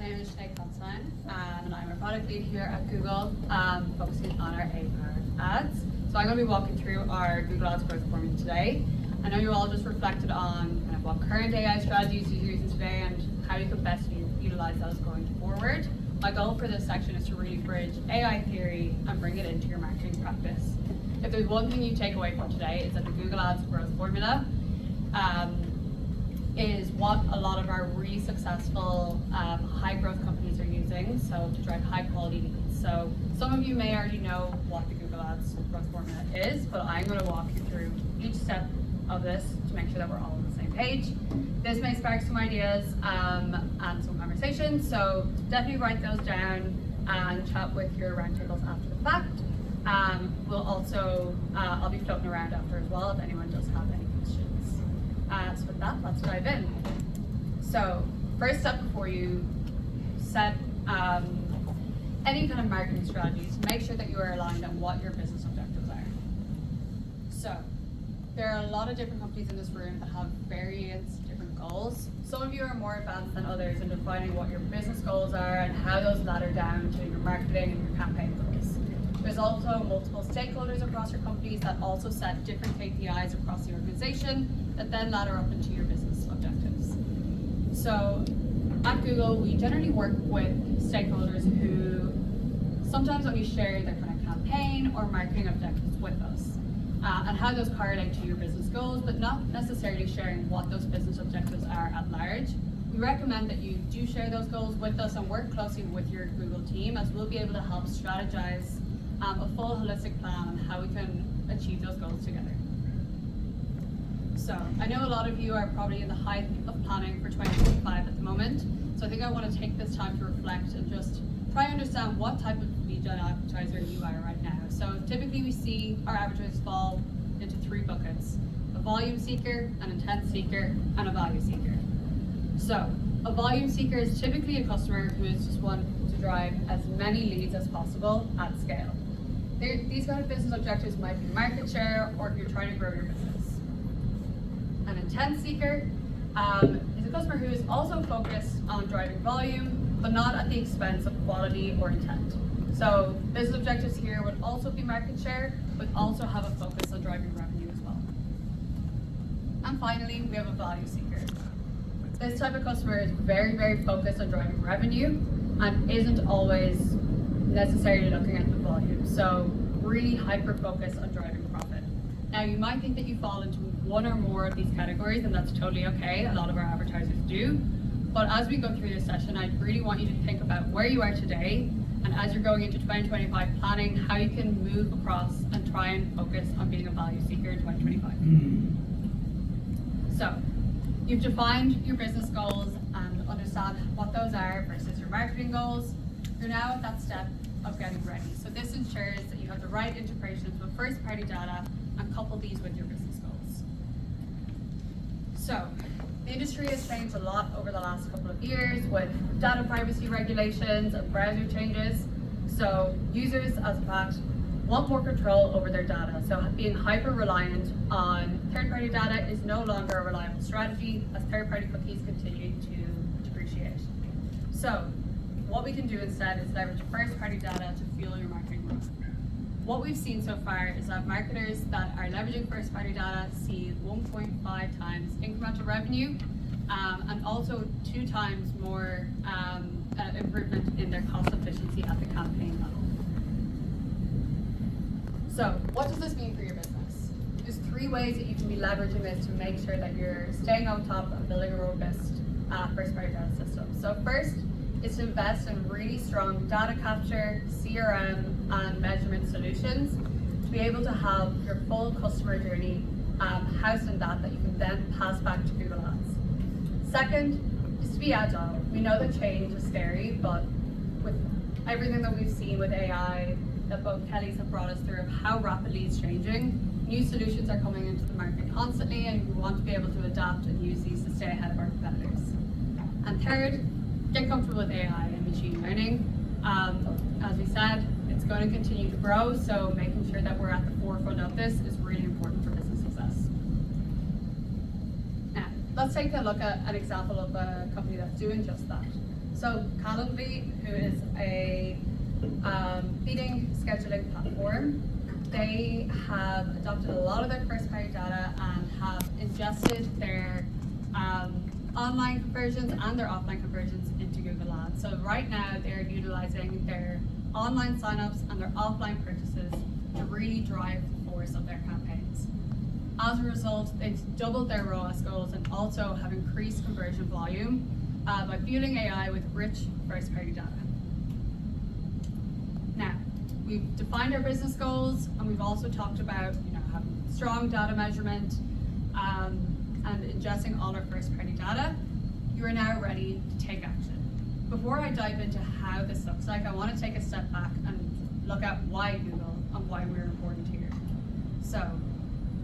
name is Sinead Considine, and I'm a product lead here at Google, focusing on our AI-powered ads. So I'm going to be walking through our Google Ads growth formula today. I know you all just reflected on kind of what current AI strategies you're using today and how you could best utilize those going forward. My goal for this section is to really bridge AI theory and bring it into your marketing practice. If there's one thing you take away from today, is that the Google Ads growth formula is what a lot of our really successful high growth companies are using, so to drive high quality leads. So some of you may already know what the Google Ads growth formula is, but I'm going to walk you through each step of this to make sure that we're all on the same page. This may spark some ideas and some conversations, so definitely write those down and chat with your roundtables after the fact. I'll be floating around after as well if anyone does have any questions. So with that, let's dive in. So first step before you set any kind of marketing strategies, make sure that you are aligned on what your business objectives are. So there are a lot of different companies in this room that have various different goals. Some of you are more advanced than others in defining what your business goals are and how those ladder down to your marketing and your campaign goals. There's also multiple stakeholders across your companies that also set different KPIs across the organization that then ladder up into your business objectives. So at Google, we generally work with stakeholders who sometimes only share their kind of campaign or marketing objectives with us and how those correlate to your business goals, but not necessarily sharing what those business objectives are at large. We recommend that you do share those goals with us and work closely with your Google team, as we'll be able to help strategize a full holistic plan on how we can achieve those goals together. So I know a lot of you are probably in the height of planning for 2025 at the moment, so I think I want to take this time to reflect and just try and understand what type of lead gen advertiser you are right now. So typically we see our advertisers fall into three buckets: a volume seeker, an intent seeker, and a value seeker. So a volume seeker is typically a customer who is just wanting to drive as many leads as possible at scale. These kind of business objectives might be market share, or if you're trying to grow your business. An intent seeker is a customer who is also focused on driving volume, but not at the expense of quality or intent. So business objectives here would also be market share, but also have a focus on driving revenue as well. And finally, we have a value seeker. This type of customer is very, very focused on driving revenue and isn't always necessarily looking at the volume. So really hyper focused on driving profit. Now you might think that you fall into one or more of these categories, and that's totally okay. A lot of our advertisers do. But as we go through this session, I really want you to think about where you are today, and as you're going into 2025 planning, how you can move across and try and focus on being a value seeker in 2025. So you've defined your business goals and understand what those are versus your marketing goals. You're now at that step of getting ready. So this ensures that you have the right integrations with first-party data and couple these with your business goals. So the industry has changed a lot over the last couple of years with data privacy regulations and browser changes. So users, as a fact, want more control over their data. So being hyper-reliant on third-party data is no longer a reliable strategy as third-party cookies continue to depreciate. So what we can do instead is leverage first-party data to fuel your marketing growth. What we've seen so far is that marketers that are leveraging first-party data see 1.5 times incremental revenue and also 2 times more improvement in their cost efficiency at the campaign level. So what does this mean for your business? There's 3 ways that you can be leveraging this to make sure that you're staying on top and building a robust first-party data system. So first, is to invest in really strong data capture, CRM, and measurement solutions to be able to have your full customer journey housed in that you can then pass back to Google Ads. Second is to be agile. We know that change is scary, but with everything that we've seen with AI, that both Kellys have brought us through of how rapidly it's changing, new solutions are coming into the market constantly, and we want to be able to adapt and use these to stay ahead of our competitors. And third, get comfortable with AI and machine learning. As we said, it's going to continue to grow, so making sure that we're at the forefront of this is really important for business success. Now, let's take a look at an example of a company that's doing just that. So Calendly, who is a leading scheduling platform, they have adopted a lot of their first-party data and have ingested their online conversions and their offline conversions into Google Ads. So right now they're utilizing their online signups and their offline purchases to really drive the force of their campaigns. As a result, they've doubled their ROAS goals and also have increased conversion volume by fueling AI with rich first-party data. Now, we've defined our business goals, and we've also talked about having strong data measurement and ingesting all our first-party data. You are now ready to take action. Before I dive into how this looks like, I want to take a step back and look at why Google and why we're important here. So,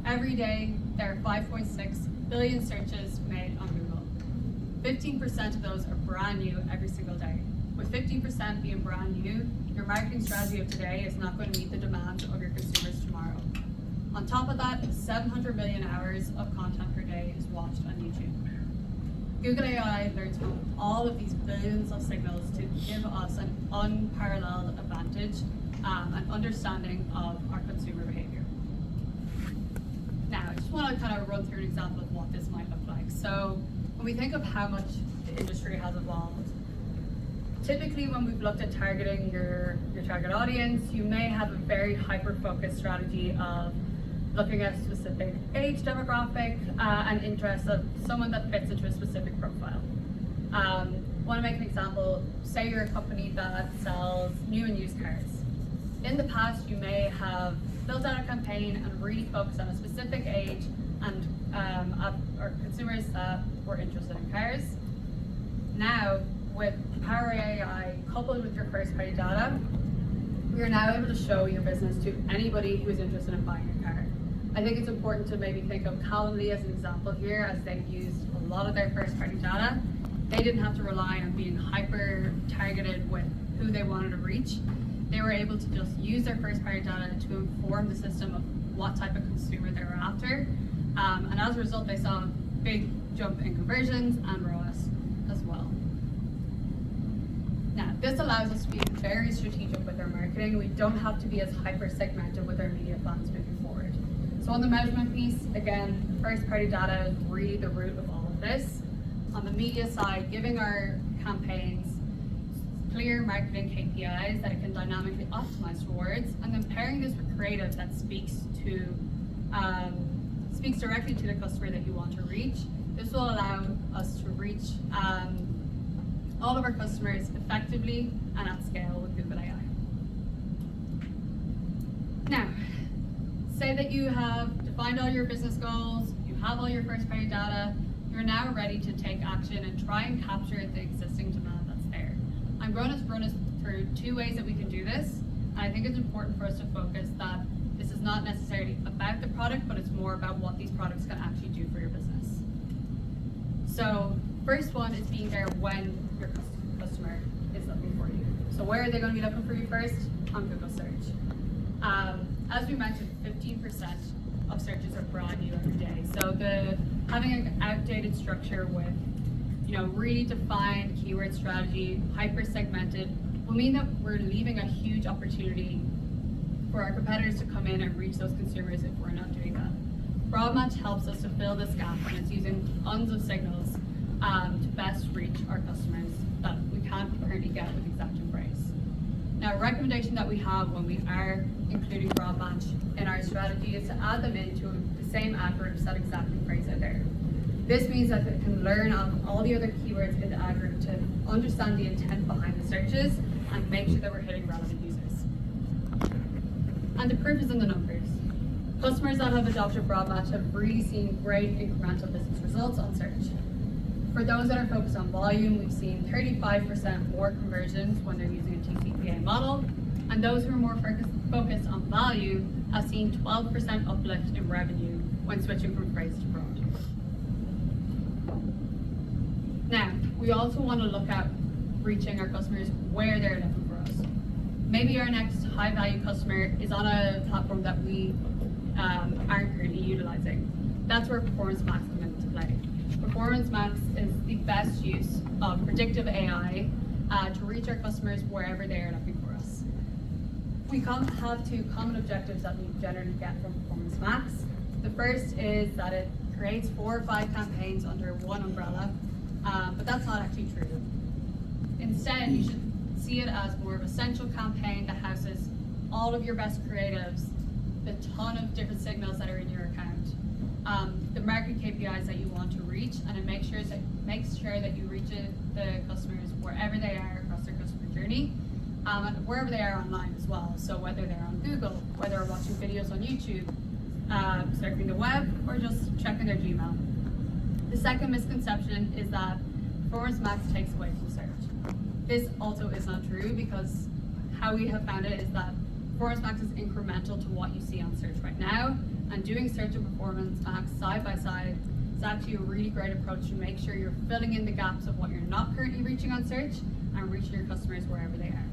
every day there are 5.6 billion searches made on Google. 15% of those are brand new every single day. With 15% being brand new, your marketing strategy of today is not going to meet the demands of your consumers tomorrow. On top of that, 700 million hours of content per day is watched on YouTube. Google AI learns from all of these billions of signals to give us an unparalleled advantage and understanding of our consumer behavior. Now, I just want to kind of run through an example of what this might look like. So, when we think of how much the industry has evolved, typically when we've looked at targeting your target audience, you may have a very hyper-focused strategy of looking at a specific age demographic and interest of someone that fits into a specific profile. Want to make an example, say you're a company that sells new and used cars. In the past, you may have built out a campaign and really focused on a specific age and or consumers that were interested in cars. Now, with Power AI coupled with your first-party data, we are now able to show your business to anybody who is interested in buying a car. I think it's important to maybe think of Calendly as an example here, as they've used a lot of their first-party data. They didn't have to rely on being hyper-targeted with who they wanted to reach. They were able to just use their first-party data to inform the system of what type of consumer they were after. And as a result, they saw a big jump in conversions and ROAS as well. Now, this allows us to be very strategic with our marketing. We don't have to be as hyper-segmented with our media plans moving forward. So on the measurement piece, again, first-party data is really the root of all of this. On the media side, giving our campaigns clear marketing KPIs that it can dynamically optimize towards, and then pairing this with creative that speaks directly to the customer that you want to reach. This will allow us to reach all of our customers effectively and at scale with Google AI. Now, say that you have defined all your business goals, you have all your first-party data, you're now ready to take action and try and capture the existing demand that's there. I'm going to run us through two ways that we can do this, and I think it's important for us to focus that this is not necessarily about the product, but it's more about what these products can actually do for your business. So, first one is being there when your customer is looking for you. So where are they going to be looking for you first? On Google search. As we mentioned, 15% of searches are brand new every day. So having an outdated structure with really defined keyword strategy, hyper-segmented, will mean that we're leaving a huge opportunity for our competitors to come in and reach those consumers if we're not doing that. Broad Match helps us to fill this gap, and it's using tons of signals to best reach our customers that we can't currently get with exact embrace. Now, a recommendation that we have when we are including Broad Match in our strategy is to add them into the same ad groups that exactly phrase out there. This means that it can learn on all the other keywords in the ad group to understand the intent behind the searches and make sure that we're hitting relevant users. And the proof is in the numbers. Customers that have adopted Broad Match have really seen great incremental business results on search. For those that are focused on volume, we've seen 35% more conversions when they're using a TCPA model, and those who are more focused on value have seen 12% uplift in revenue when switching from phrase to broad. Now, we also want to look at reaching our customers where they're looking for us. Maybe our next high-value customer is on a platform that we aren't currently utilizing. That's where Performance Max comes into play. Performance Max is the best use of predictive AI to reach our customers wherever they are looking for us. We have two common objectives that we generally get from Performance Max. The first is that it creates 4 or 5 campaigns under one umbrella, but that's not actually true. Instead, you should see it as more of a central campaign that houses all of your best creatives, the ton of different signals that are in your account, the marketing KPIs that you want to reach, and it makes sure that you reach the customers wherever they are across their customer journey, and wherever they are online as well. So whether they're on Google, whether they're watching videos on YouTube, surfing the web, or just checking their Gmail. The second misconception is that Performance Max takes away from search. This also is not true, because how we have found it is that Performance Max is incremental to what you see on search right now, and doing search and Performance Max side by side is actually a really great approach to make sure you're filling in the gaps of what you're not currently reaching on search and reaching your customers wherever they are.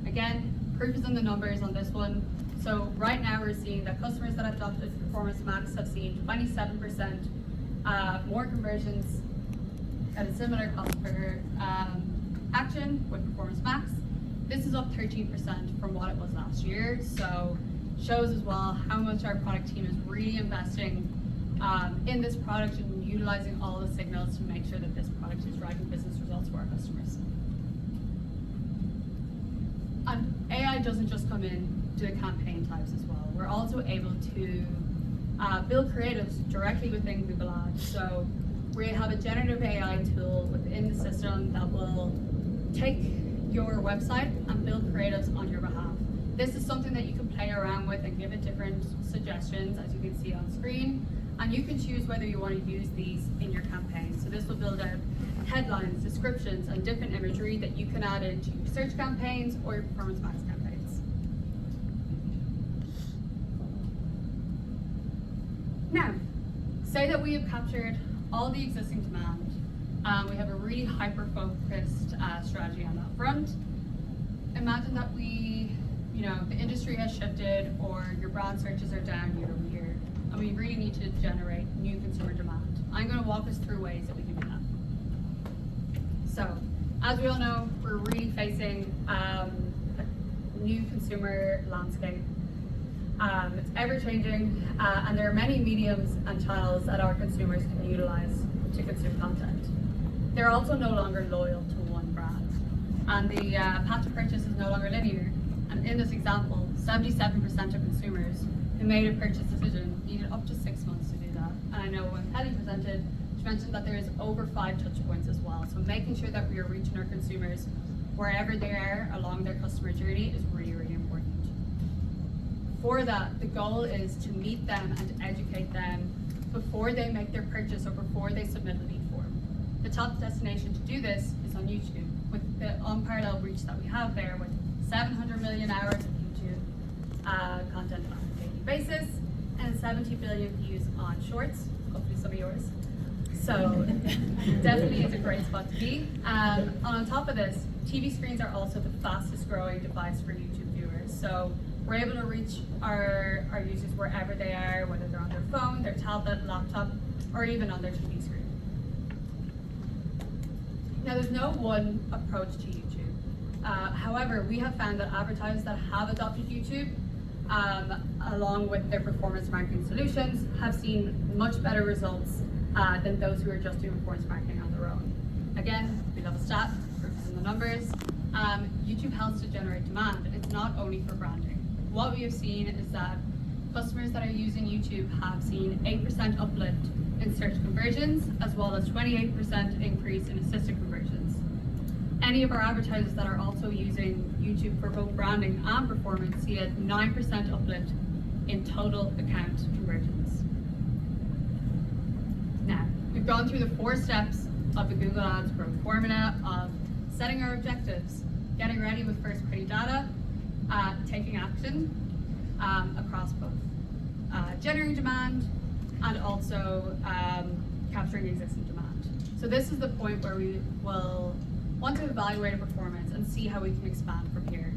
Again, proof is in the numbers on this one. So right now we're seeing that customers that have adopted Performance Max have seen 27% more conversions at a similar cost per action with Performance Max. This is up 13% from what it was last year, so shows as well how much our product team is really investing in this product and utilizing all the signals to make sure that this product is driving business results for our customers. And AI doesn't just come in to the campaign types as well. We're also able to build creatives directly within Google Ads. So we have a generative AI tool within the system that will take your website and build creatives on your behalf. This is something that you can play around with and give it different suggestions, as you can see on screen, and you can choose whether you want to use these in your campaign. So this will build out headlines, descriptions, and different imagery that you can add into your search campaigns or your Performance Max campaigns. Now, say that we have captured all the existing demand. We have a really hyper-focused strategy on that front. Imagine that the industry has shifted, or your brand searches are down year over year, and we really need to generate new consumer demand. I'm going to walk us through ways that we can do that. So, as we all know, we're really facing a new consumer landscape. It's ever-changing, and there are many mediums and channels that our consumers can utilize to consume content. They're also no longer loyal to one brand, and the path to purchase is no longer linear. And in this example, 77% of consumers who made a purchase decision needed up to 6 months to do that. And I know when Kelly presented, she mentioned that there is over 5 touch points as well. So making sure that we are reaching our consumers wherever they are along their customer journey is really, really important. For that, the goal is to meet them and educate them before they make their purchase or before they submit a lead form. The top destination to do this is on YouTube, with the unparalleled reach that we have there, with 700 million hours of YouTube content on a daily basis, and 70 billion views on shorts, hopefully some of yours. So definitely is a great spot to be. On top of this, TV screens are also the fastest growing device for YouTube viewers. So we're able to reach our users wherever they are, whether they're on their phone, their tablet, laptop, or even on their TV screen. Now, there's no one approach to YouTube. However, we have found that advertisers that have adopted YouTube, along with their performance marketing solutions, have seen much better results than those who are just doing performance marketing on their own. Again, we love a stat, proof is in the numbers. YouTube helps to generate demand. It's not only for branding. What we have seen is that customers that are using YouTube have seen 8% uplift in search conversions, as well as 28% increase in assisted conversions. Any of our advertisers that are also using YouTube for both branding and performance see a 9% uplift in total account conversions. Now, we've gone through the 4 steps of the Google Ads growth formula of setting our objectives, getting ready with first-party data, taking action across both generating demand and also capturing existing demand. So this is the point where we will want to evaluate a performance and see how we can expand from here.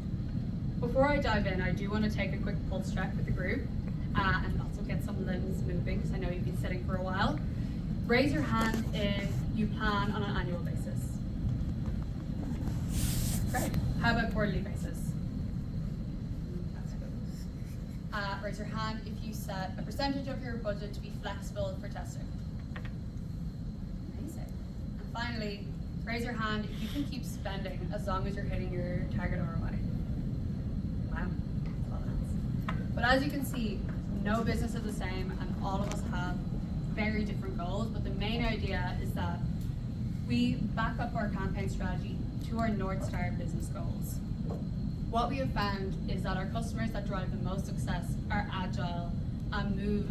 Before I dive in, I do want to take a quick pulse check with the group and also get some limbs moving, because I know you've been sitting for a while. Raise your hand if you plan on an annual basis. Great. How about quarterly basis? Raise your hand if you set a percentage of your budget to be flexible for testing. Amazing. And finally, raise your hand if you can keep spending as long as you're hitting your target ROI. Wow. That's a lot of hands. But as you can see, no business is the same and all of us have very different goals, but the main idea is that we back up our campaign strategy to our North Star business goals. What we have found is that our customers that drive the most success are agile and move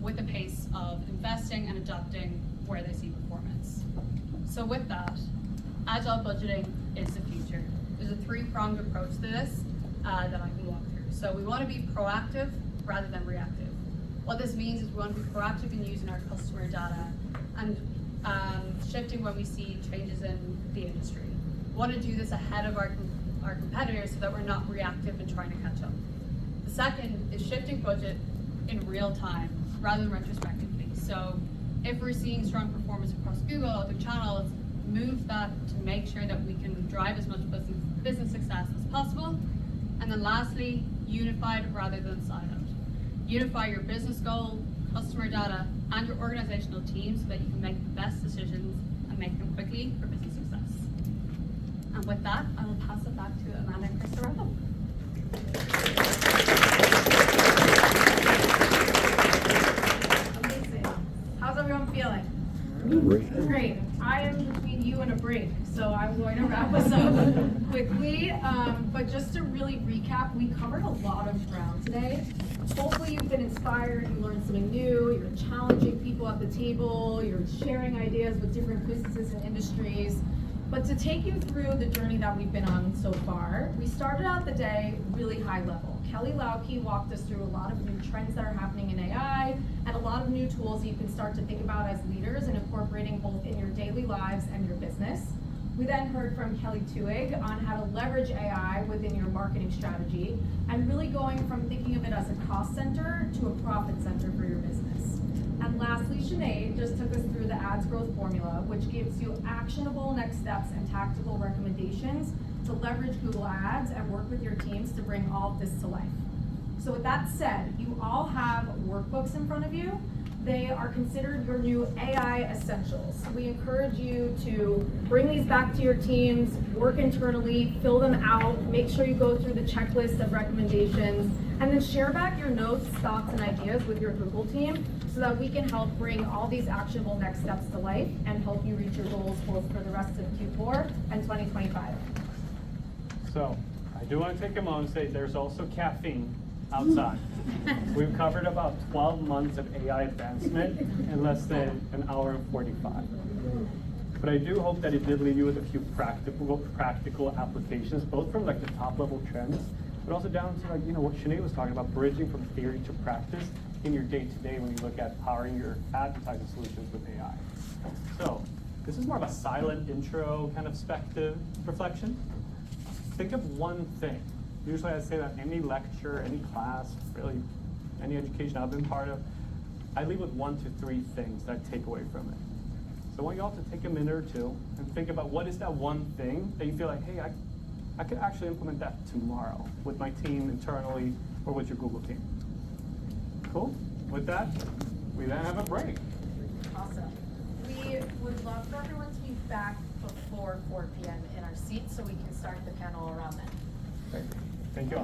with the pace of investing and adopting where they see performance. So with that, agile budgeting is the future. There's a three-pronged approach to this that I can walk through. So we want to be proactive rather than reactive. What this means is we want to be proactive in using our customer data and shifting when we see changes in the industry. We want to do this ahead of our competitors so that we're not reactive and trying to catch up. The second is shifting budget in real time rather than retrospectively. So if we're seeing strong performance across Google, other channels, move that to make sure that we can drive as much business success as possible. And then lastly, unified rather than siloed. Unify your business goal, customer data, and your organizational team so that you can make the best decisions and make them quickly for business success. And with that, I will pass it back to Amanda and Chris to wrap up. Amazing. How's everyone feeling? Great. I am between you and a break, so I'm going to wrap us up quickly. But just to really recap, we covered a lot of ground today. Hopefully you've been inspired, you learned something new, you're challenging people at the table, you're sharing ideas with different businesses and industries. But to take you through the journey that we've been on so far, we started out the day really high level. Kelly Lauke walked us through a lot of new trends that are happening in AI and a lot of new tools you can start to think about as leaders and incorporating both in your daily lives and your business. We then heard from Kelly Tuig on how to leverage AI within your marketing strategy and really going from thinking of it as a cost center to a profit center for your business. And lastly, Sinead just took us through the ads growth formula, which gives you actionable next steps and tactical recommendations to leverage Google Ads and work with your teams to bring all of this to life. So with that said, you all have workbooks in front of you. They are considered your new AI essentials. We encourage you to bring these back to your teams, work internally, fill them out, make sure you go through the checklist of recommendations, and then share back your notes, thoughts, and ideas with your Google team so that we can help bring all these actionable next steps to life and help you reach your goals both for the rest of Q4 and 2025. So, I do want to take a moment and say there's also caffeine outside. We've covered about 12 months of AI advancement in less than an hour and 45. But I do hope that it did leave you with a few practical applications, both from like the top level trends, but also down to like, what Sinead was talking about, bridging from theory to practice in your day-to-day when you look at powering your advertising solutions with AI. So, this is more of a silent intro kind of perspective reflection. Think of one thing. Usually I say that any lecture, any class, really any education I've been part of, I leave with 1 to 3 things that I take away from it. So I want you all to take a minute or two and think about what is that one thing that you feel like, hey, I could actually implement that tomorrow with my team internally or with your Google team. Cool? With that, we then have a break. Awesome. We would love for everyone to be back before 4 p.m. in our seats so we can start the panel around then. Great. Thank you all.